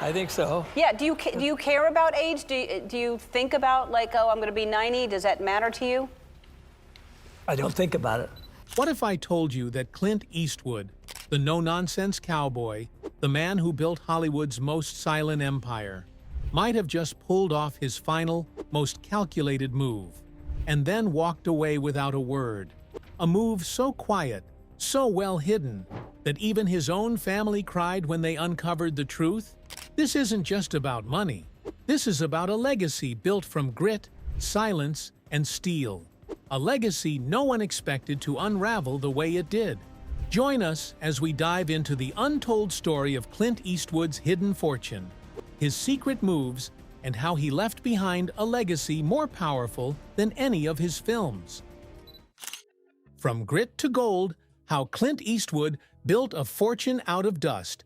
I think so. Yeah, do you care about age? Do you think about, like, oh, I'm going to be 90? Does that matter to you? I don't think about it. What if I told you that Clint Eastwood, the no-nonsense cowboy, the man who built Hollywood's most silent empire, might have just pulled off his final, most calculated move, and then walked away without a word? A move so quiet, so well hidden, that even his own family cried when they uncovered the truth? This isn't just about money. This is about a legacy built from grit, silence, and steel. A legacy no one expected to unravel the way it did. Join us as we dive into the untold story of Clint Eastwood's hidden fortune, his secret moves, and how he left behind a legacy more powerful than any of his films. From grit to gold, how Clint Eastwood built a fortune out of dust.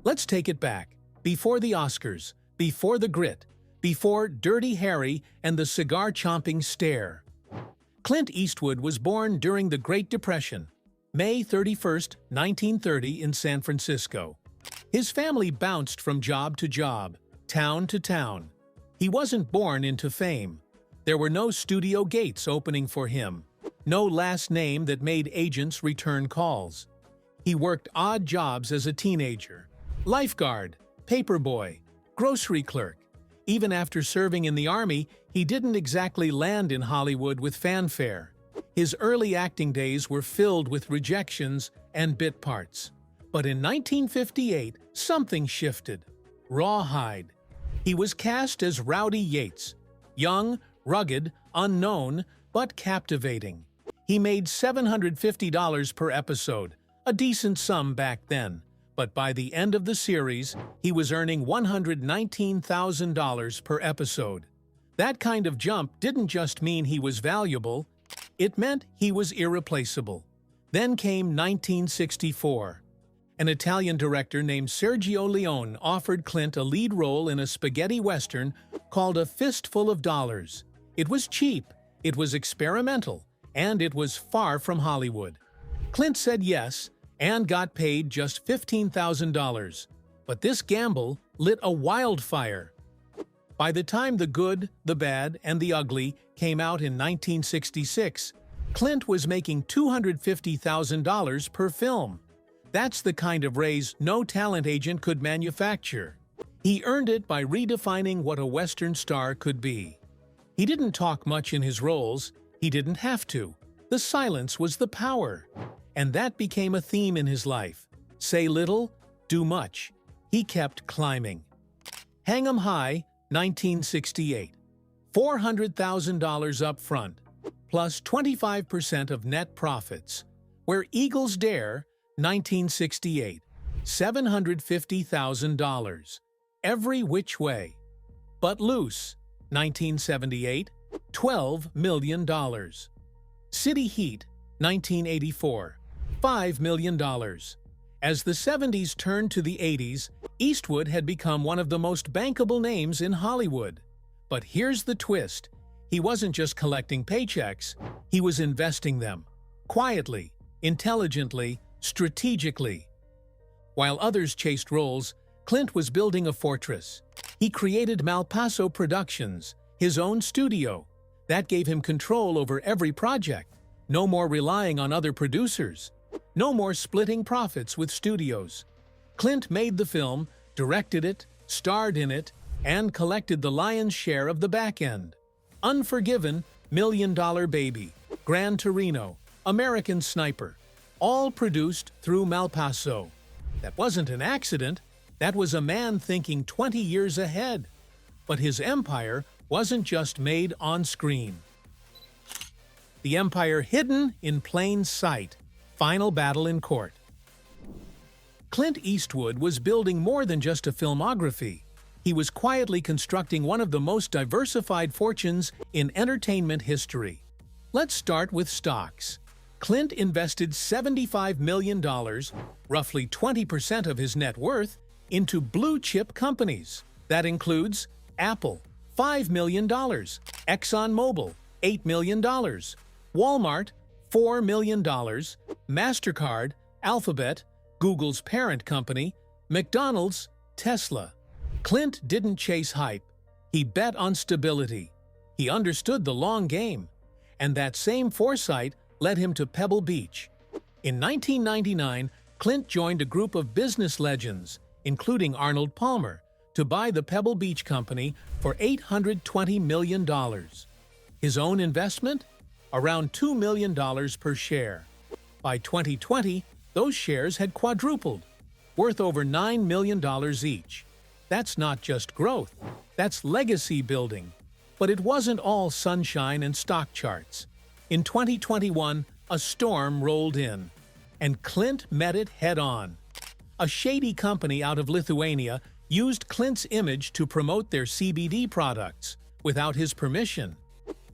Let's take it back. Before the Oscars, before the grit, before Dirty Harry and the cigar-chomping stare. Clint Eastwood was born during the Great Depression, May 31, 1930, in San Francisco. His family bounced from job to job, town to town. He wasn't born into fame. There were no studio gates opening for him, no last name that made agents return calls. He worked odd jobs as a teenager: lifeguard, paperboy, grocery clerk. Even after serving in the Army, he didn't exactly land in Hollywood with fanfare. His early acting days were filled with rejections and bit parts. But in 1958, something shifted. Rawhide. He was cast as Rowdy Yates. Young, rugged, unknown, but captivating. He made $750 per episode, a decent sum back then. But by the end of the series, he was earning $119,000 per episode. That kind of jump didn't just mean he was valuable, it meant he was irreplaceable. Then came 1964. An Italian director named Sergio Leone offered Clint a lead role in a spaghetti western called A Fistful of Dollars. It was cheap, it was experimental, and it was far from Hollywood. Clint said yes, and got paid just $15,000. But this gamble lit a wildfire. By the time The Good, the Bad, and the Ugly came out in 1966, Clint was making $250,000 per film. That's the kind of raise no talent agent could manufacture. He earned it by redefining what a Western star could be. He didn't talk much in his roles. He didn't have to. The silence was the power. And that became a theme in his life. Say little, do much. He kept climbing. Hang 'em High, 1968. $400,000 up front, plus 25% of net profits. Where Eagles Dare, 1968. $750,000. Every Which Way. But Loose, 1978. $12 million. City Heat, 1984. $5 million. As the 70s turned to the 80s, Eastwood had become one of the most bankable names in Hollywood. But here's the twist. He wasn't just collecting paychecks, he was investing them. Quietly, intelligently, strategically. While others chased roles, Clint was building a fortress. He created Malpaso Productions, his own studio. That gave him control over every project. No more relying on other producers. No more splitting profits with studios. Clint made the film, directed it, starred in it, and collected the lion's share of the back end. Unforgiven, $1 Million Baby, Gran Torino, American Sniper, all produced through Malpaso. That wasn't an accident. That was a man thinking 20 years ahead. But his empire wasn't just made on screen. The empire hidden in plain sight. Final battle in court. Clint Eastwood was building more than just a filmography. He was quietly constructing one of the most diversified fortunes in entertainment history. Let's start with stocks. Clint invested $75 million, roughly 20% of his net worth, into blue-chip companies. That includes Apple, $5 million, ExxonMobil, $8 million, Walmart, $4 million, MasterCard, Alphabet, Google's parent company, McDonald's, Tesla. Clint didn't chase hype. He bet on stability. He understood the long game. And that same foresight led him to Pebble Beach. In 1999, Clint joined a group of business legends, including Arnold Palmer, to buy the Pebble Beach Company for $820 million. His own investment? Around $2 million per share. By 2020, those shares had quadrupled, worth over $9 million each. That's not just growth, that's legacy building. But it wasn't all sunshine and stock charts. In 2021, a storm rolled in, and Clint met it head-on. A shady company out of Lithuania used Clint's image to promote their CBD products without his permission.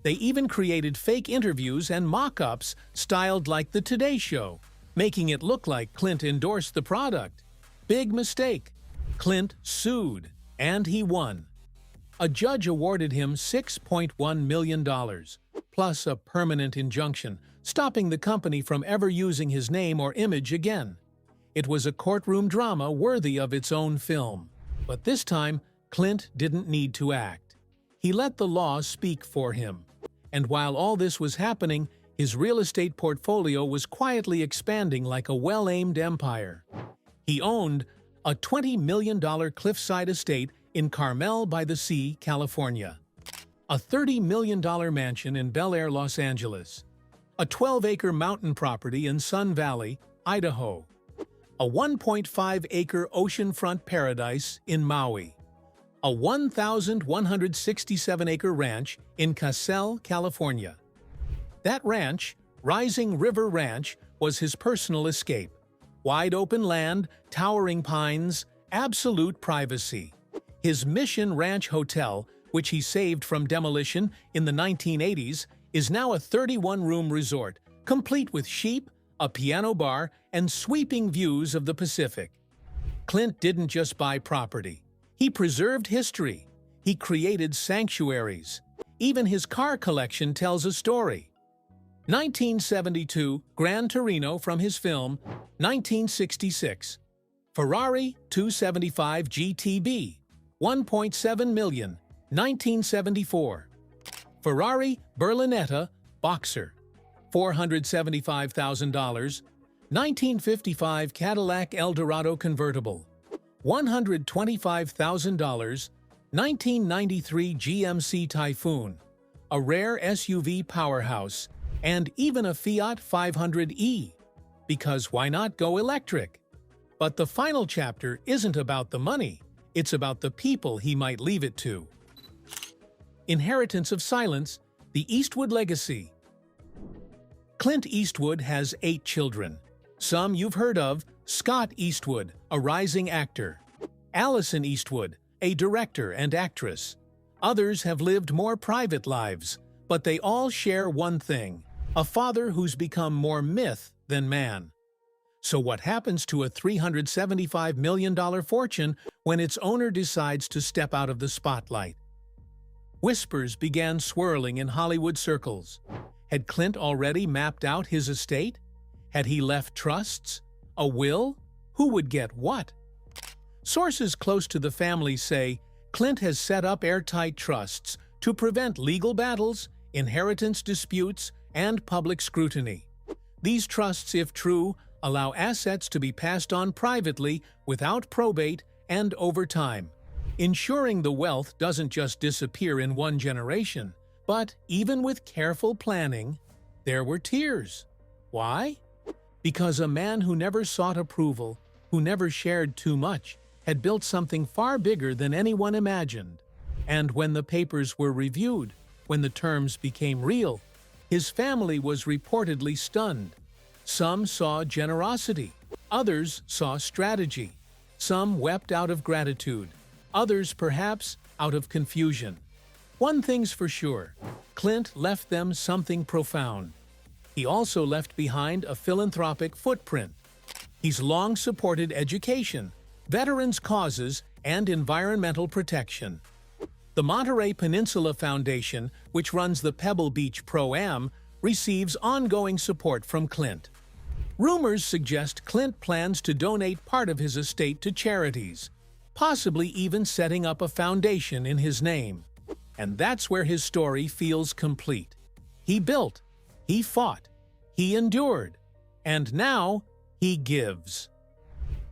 They even created fake interviews and mock-ups styled like The Today Show, making it look like Clint endorsed the product. Big mistake. Clint sued, and he won. A judge awarded him $6.1 million, plus a permanent injunction, stopping the company from ever using his name or image again. It was a courtroom drama worthy of its own film. But this time, Clint didn't need to act. He let the law speak for him. And while all this was happening, his real estate portfolio was quietly expanding like a well-aimed empire. He owned a $20 million cliffside estate in Carmel by the Sea, California, a $30 million mansion in Bel Air, Los Angeles, a 12-acre mountain property in Sun Valley, Idaho, a 1.5-acre oceanfront paradise in Maui, a 1,167-acre ranch in Casel, California. That ranch, Rising River Ranch, was his personal escape. Wide open land, towering pines, absolute privacy. His Mission Ranch Hotel, which he saved from demolition in the 1980s, is now a 31-room resort, complete with sheep, a piano bar, and sweeping views of the Pacific. Clint didn't just buy property. He preserved history. He created sanctuaries. Even his car collection tells a story. 1972 Gran Torino from his film 1966. Ferrari 275 GTB, $1.7 million, 1974. Ferrari Berlinetta Boxer, $475,000, 1955 Cadillac Eldorado convertible, $125,000, 1993 GMC Typhoon, a rare SUV powerhouse, and even a Fiat 500e. Because why not go electric? But the final chapter isn't about the money, it's about the people he might leave it to. Inheritance of Silence, the Eastwood Legacy. Clint Eastwood has 8 children. Some you've heard of: Scott Eastwood, a rising actor; Allison Eastwood, a director and actress. Others have lived more private lives, but they all share one thing: a father who's become more myth than man. So what happens to a $375 million fortune when its owner decides to step out of the spotlight? Whispers began swirling in Hollywood circles. Had Clint already mapped out his estate? Had he left trusts? A will? Who would get what? Sources close to the family say Clint has set up airtight trusts to prevent legal battles, inheritance disputes, and public scrutiny. These trusts, if true, allow assets to be passed on privately without probate and over time, ensuring the wealth doesn't just disappear in one generation. But even with careful planning, there were tears. Why? Because a man who never sought approval, who never shared too much, had built something far bigger than anyone imagined. And when the papers were reviewed, when the terms became real, his family was reportedly stunned. Some saw generosity, others saw strategy. Some wept out of gratitude, others perhaps out of confusion. One thing's for sure, Clint left them something profound. He also left behind a philanthropic footprint. He's long supported education, veterans' causes, and environmental protection. The Monterey Peninsula Foundation, which runs the Pebble Beach Pro-Am, receives ongoing support from Clint. Rumors suggest Clint plans to donate part of his estate to charities. possibly even setting up a foundation in his name. And that's where his story feels complete. He built, he fought, he endured, and now he gives.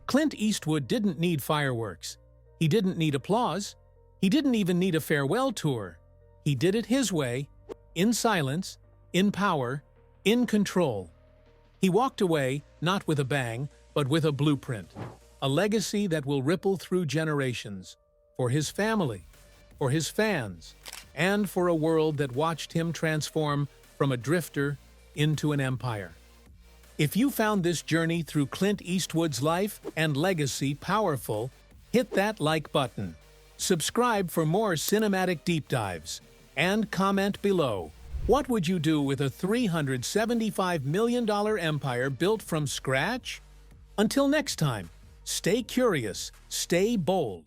Clint Eastwood didn't need fireworks. He didn't need applause. He didn't even need a farewell tour. He did it his way, in silence, in power, in control. He walked away not with a bang, but with a blueprint, a legacy that will ripple through generations, for his family, for his fans, and for a world that watched him transform from a drifter into an empire. If you found this journey through Clint Eastwood's life and legacy powerful, hit that like button, subscribe for more cinematic deep dives, and comment below. What would you do with a $375 million empire built from scratch? Until next time, stay curious, stay bold.